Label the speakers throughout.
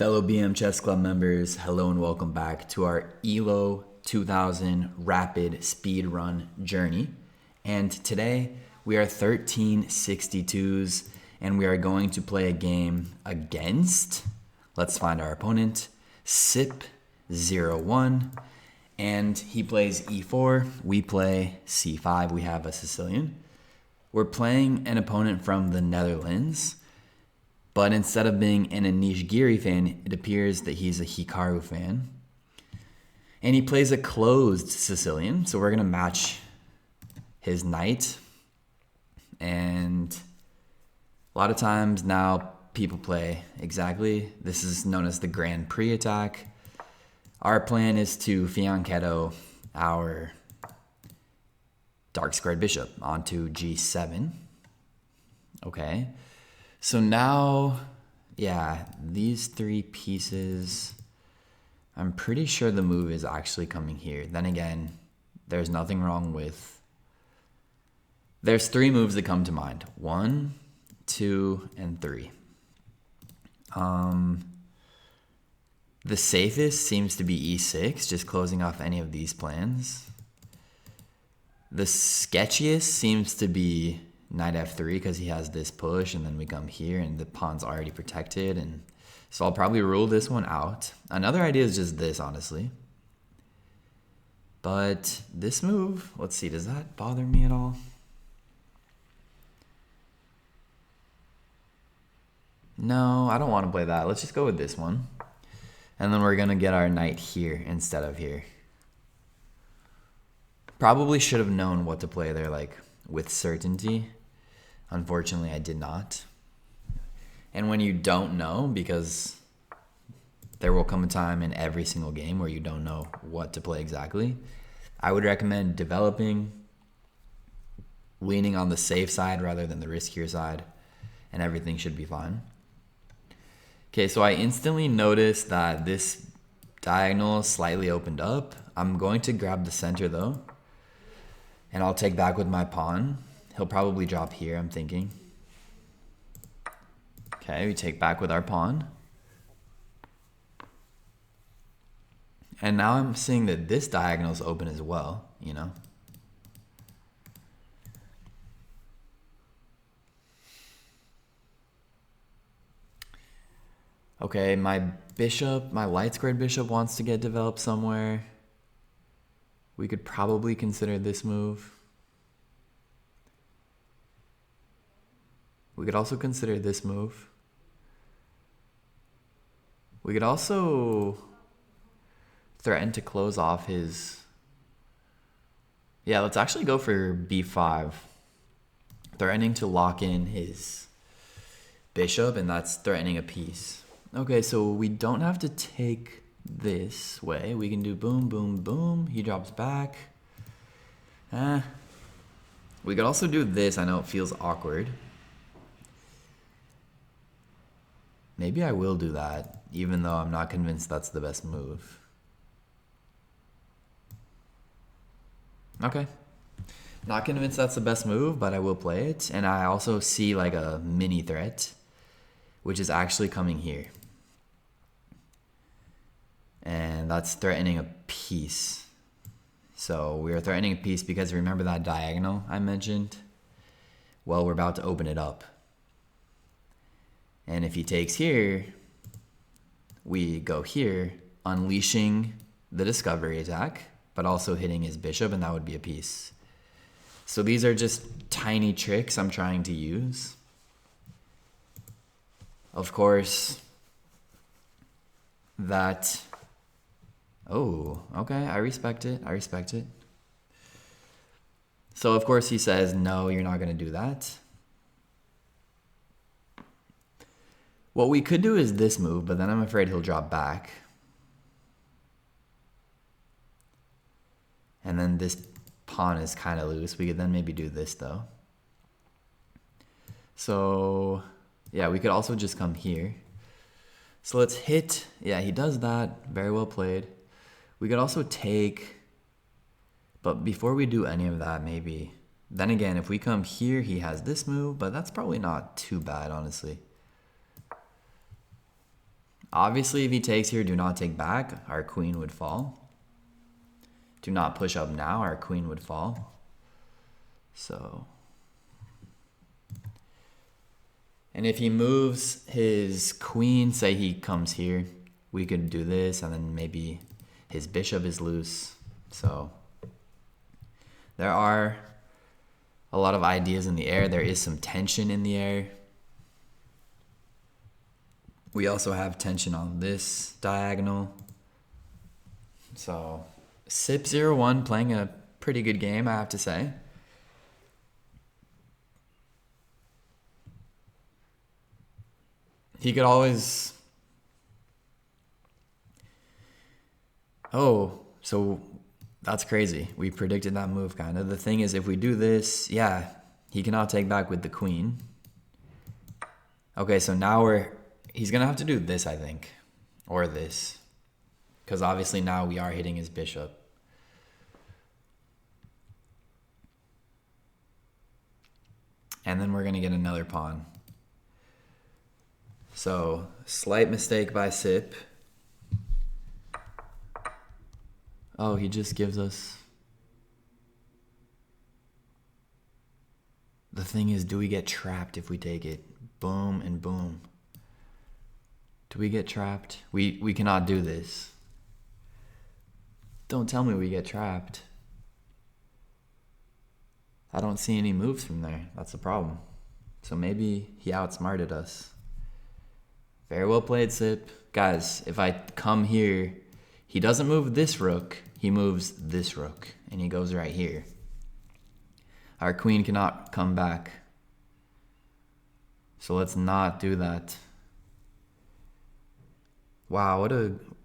Speaker 1: Fellow BM Chess Club members, hello and welcome back to our ELO 2000 Rapid Speed Run journey. And today we are 1362s and we are going to play a game against, let's find our opponent, Sip01. And he plays e4, we play c5, we have a Sicilian. We're playing an opponent from the Netherlands. But instead of being an Anish Giri fan, it appears that he's a Hikaru fan. And he plays a closed Sicilian, so we're going to match his knight. And a lot of times now people play exactly. This is known as the Grand Prix attack. Our plan is to fianchetto our dark squared bishop onto g7. Okay. So now, yeah, these three pieces, I'm pretty sure the move is actually coming here. Then again, there's nothing wrong with, there's three moves that come to mind. 1, 2, and 3. The safest seems to be e6, just closing off any of these plans. The sketchiest seems to be knight f3 because he has this push and then we come here and the pawn's already protected, and so I'll probably rule this one out. Another idea is just this, honestly. But this move, let's see, does that bother me at all? No, I don't want to play that. Let's just go with this one. And then we're going to get our knight here instead of here. Probably should have known what to play there, like, with certainty. Unfortunately, I did not. And when you don't know, because there will come a time in every single game where you don't know what to play exactly, I would recommend developing, leaning on the safe side rather than the riskier side, and everything should be fine. Okay, so I instantly noticed that this diagonal slightly opened up. I'm going to grab the center though, and I'll take back with my pawn. He'll probably drop here, I'm thinking. Okay, we take back with our pawn. And now I'm seeing that this diagonal is open as well, you know. Okay, my bishop, my light squared bishop wants to get developed somewhere. We could probably consider this move. We could also consider this move. We could also threaten to close off his... Yeah, let's actually go for b5. Threatening to lock in his bishop, and that's threatening a piece. Okay, so we don't have to take this way. We can do boom, boom, boom. He drops back. We could also do this. I know it feels awkward. Maybe I will do that, even though I'm not convinced that's the best move. Okay. Not convinced that's the best move, but I will play it. And I also see like a mini threat, which is actually coming here. And that's threatening a piece. So we are threatening a piece because remember that diagonal I mentioned? Well, we're about to open it up. And if he takes here, we go here, unleashing the discovery attack, but also hitting his bishop, and that would be a piece. So these are just tiny tricks I'm trying to use. Of course, that... Oh, okay, I respect it. I respect it. So, of course, he says, no, you're not going to do that. What we could do is this move, but then I'm afraid he'll drop back. And then this pawn is kind of loose. We could then maybe do this, though. So, yeah, we could also just come here. So let's hit. Yeah, he does that. Very well played. We could also take, but before we do any of that, maybe, then again, if we come here, he has this move, but that's probably not too bad, honestly. Obviously, if he takes here, do not take back. Our queen would fall. Do not push up now. Our queen would fall. So... And if he moves his queen, say he comes here, we could do this, and then maybe his bishop is loose. So there are a lot of ideas in the air. There is some tension in the air. We also have tension on this diagonal. So Sip 0-1 playing a pretty good game, I have to say. He could always... Oh, so that's crazy. We predicted that move, kind of. The thing is, if we do this, yeah, he cannot take back with the queen. Okay, so now he's going to have to do this, I think. Or this. Because obviously now we are hitting his bishop. And then we're going to get another pawn. So, slight mistake by Sip. Oh, he just gives us... The thing is, do we get trapped if we take it? Boom and boom. Do we get trapped? We cannot do this. Don't tell me we get trapped. I don't see any moves from there. That's the problem. So maybe he outsmarted us. Very well played, Sip. Guys, if I come here, he doesn't move this rook. He moves this rook, and he goes right here. Our queen cannot come back. So let's not do that. Wow,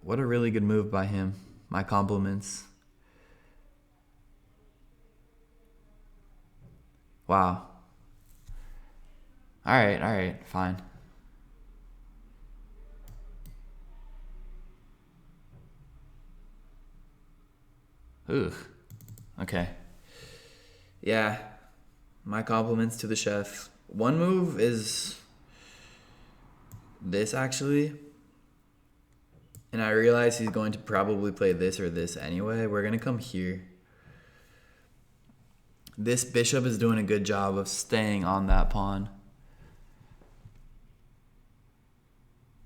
Speaker 1: what a really good move by him. My compliments. Wow. All right, fine. Ugh. Okay. Yeah. My compliments to the chef. One move is this, actually. And I realize he's going to probably play this or this anyway. We're going to come here. This bishop is doing a good job of staying on that pawn.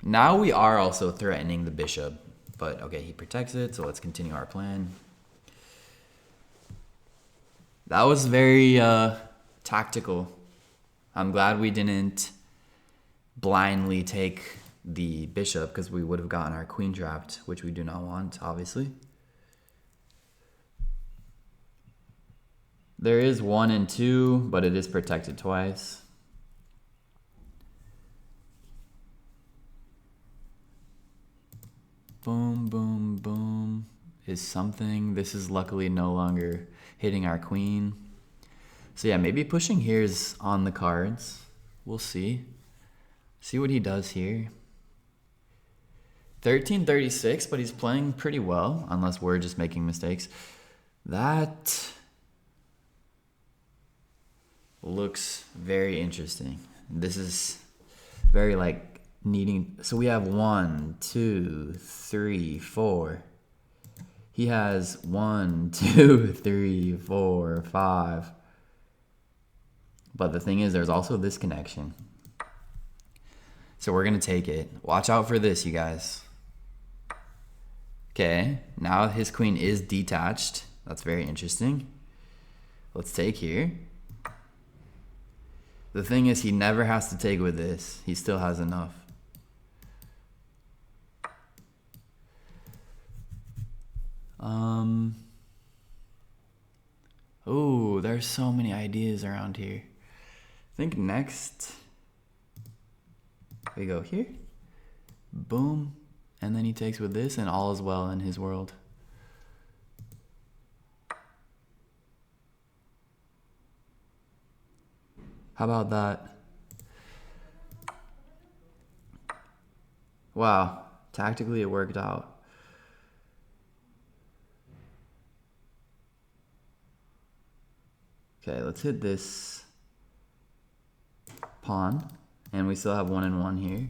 Speaker 1: Now we are also threatening the bishop. But, okay, he protects it, so let's continue our plan. That was very tactical. I'm glad we didn't blindly take the bishop because we would have gotten our queen trapped, which we do not want, obviously. There is 1 and 2, but it is protected twice. Boom, boom, boom is something. This is luckily no longer hitting our queen. So yeah, maybe pushing here is on the cards. We'll see. See what he does here. 1336, but he's playing pretty well, unless we're just making mistakes. That looks very interesting. This is very like needing... So we have 1, 2, 3, 4. He has 1, 2, 3, 4, 5. But the thing is, there's also this connection. So we're going to take it. Watch out for this, you guys. Okay, now his queen is detached. That's very interesting. Let's take here. The thing is, he never has to take with this. He still has enough. Oh, there's so many ideas around here. I think next we go here. Boom. And then he takes with this, and all is well in his world. How about that? Wow. Tactically, it worked out. Okay, let's hit this pawn. And we still have 1 and 1 here.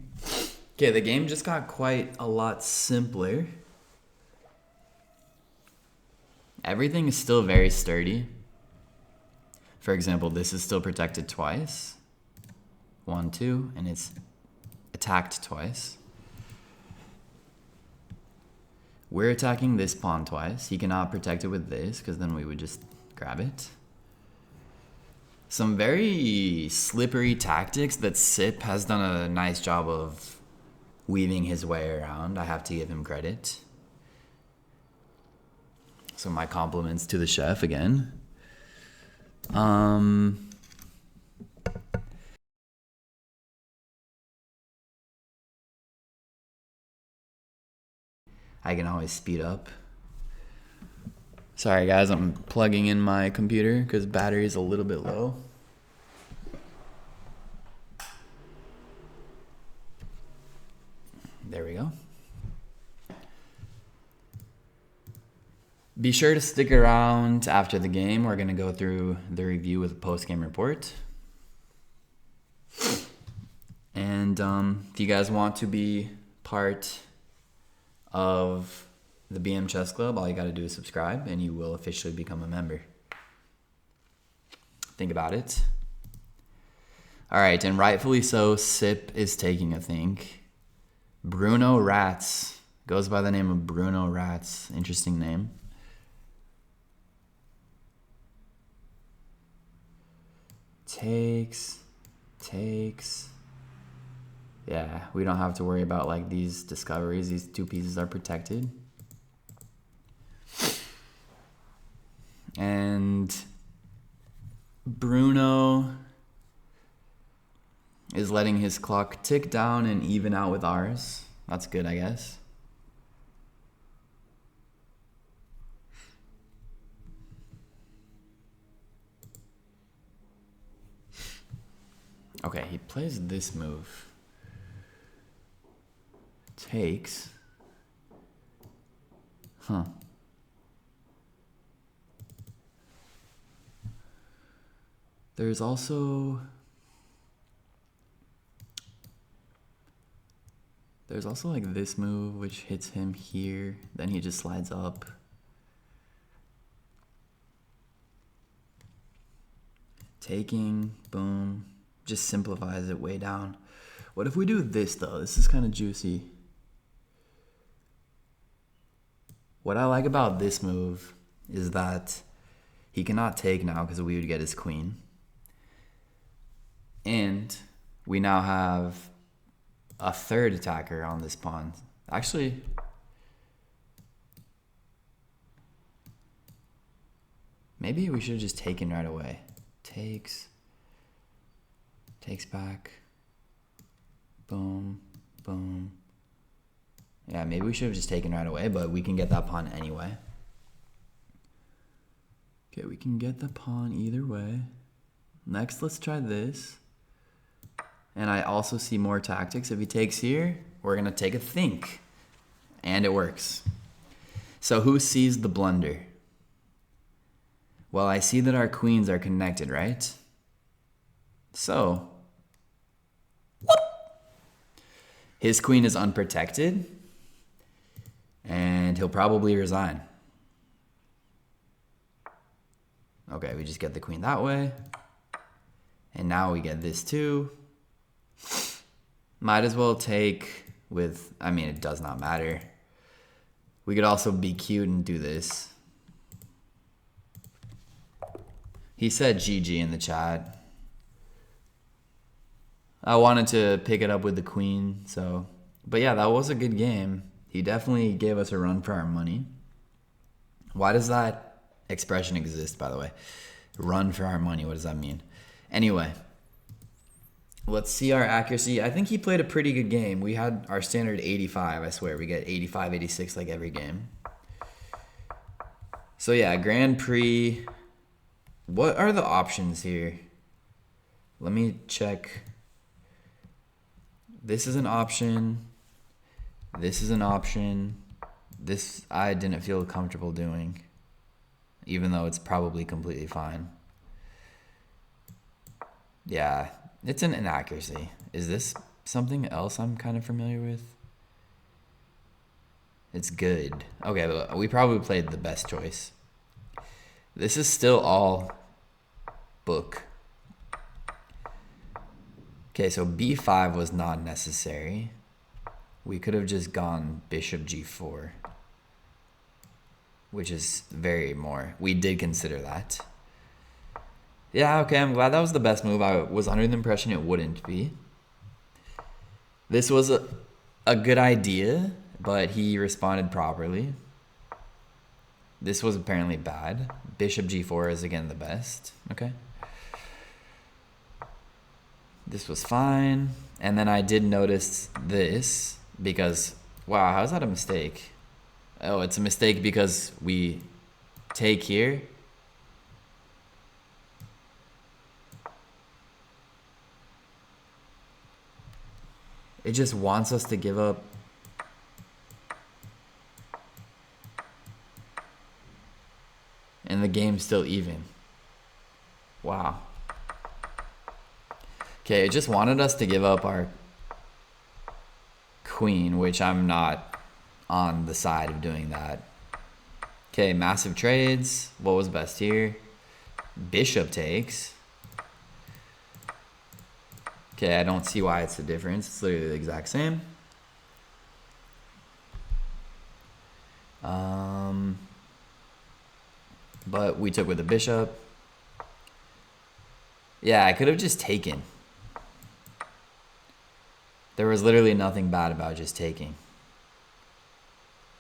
Speaker 1: Okay, the game just got quite a lot simpler. Everything is still very sturdy. For example, this is still protected twice. 1, 2, and it's attacked twice. We're attacking this pawn twice. He cannot protect it with this, because then we would just grab it. Some very slippery tactics that Sip has done a nice job of weaving his way around. I have to give him credit. So my compliments to the chef again. I can always speed up. Sorry guys, I'm plugging in my computer because battery is a little bit low. There we go. Be sure to stick around after the game. We're going to go through the review with a post-game report. And if you guys want to be part of the BM Chess Club, all you got to do is subscribe and you will officially become a member. Think about it. All right, and rightfully so, Sip is taking a think. Bruno Rats. Goes by the name of Bruno Rats. Interesting name. Takes. Yeah, we don't have to worry about like these discoveries. These two pieces are protected. And Bruno is letting his clock tick down and even out with ours. That's good, I guess. Okay, he plays this move. Takes. Huh. There's also like this move which hits him here, then he just slides up. Taking, boom, just simplifies it way down. What if we do this though? This is kind of juicy. What I like about this move is that he cannot take now because we would get his queen. And we now have a third attacker on this pawn. Actually, maybe we should have just taken right away. Takes back. Boom, boom. Yeah, maybe we should have just taken right away, but we can get that pawn anyway. Okay, we can get the pawn either way. Next, let's try this. And I also see more tactics. If he takes here, we're going to take a think. And it works. So who sees the blunder? Well, I see that our queens are connected, right? So, his queen is unprotected. And he'll probably resign. Okay, we just get the queen that way. And now we get this too. Might as well take with, I mean, it does not matter. We could also be cute and do this. He said GG in the chat. I wanted to pick it up with the queen, so. But yeah, that was a good game. He definitely gave us a run for our money. Why does that expression exist, by the way? Run for our money, what does that mean? Anyway, let's see our accuracy. I think he played a pretty good game. We had our standard 85, I swear. We get 85, 86 like every game. So yeah, Grand Prix. What are the options here? Let me check. This is an option. This is an option. This I didn't feel comfortable doing, even though it's probably completely fine. Yeah, it's an inaccuracy. Is this something else I'm kind of familiar with. It's good. Okay, we probably played the best choice. This is still all book. Okay, so b5 was not necessary. We could have just gone bishop g4, which is very more. We did consider that. Yeah, okay, I'm glad that was the best move. I was under the impression it wouldn't be. This was a good idea, but he responded properly. This was apparently bad. Bishop g4 is again the best. Okay. This was fine. And then I did notice this because, wow, how's that a mistake? Oh, it's a mistake because we take here. It just wants us to give up. And the game's still even. Wow. Okay, it just wanted us to give up our queen, which I'm not on the side of doing that. Okay, massive trades. What was best here? Bishop takes. Okay, I don't see why it's the difference. It's literally the exact same. But we took with the bishop. Yeah, I could have just taken. There was literally nothing bad about just taking.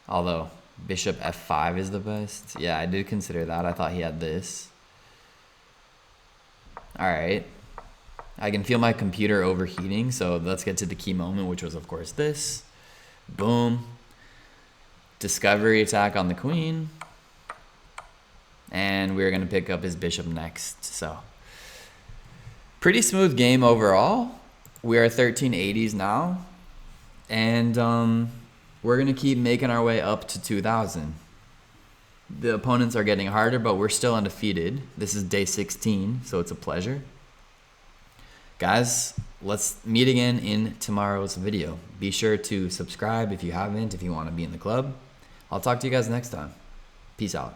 Speaker 1: Although bishop f5 is the best. Yeah, I did consider that. I thought he had this. All right. I can feel my computer overheating, so let's get to the key moment, which was, of course, this. Boom. Discovery attack on the queen. And we're going to pick up his bishop next. So, pretty smooth game overall. We are 1380s now. And we're going to keep making our way up to 2000. The opponents are getting harder, but we're still undefeated. This is day 16, so it's a pleasure. Guys, let's meet again in tomorrow's video. Be sure to subscribe if you haven't, if you want to be in the club. I'll talk to you guys next time. Peace out.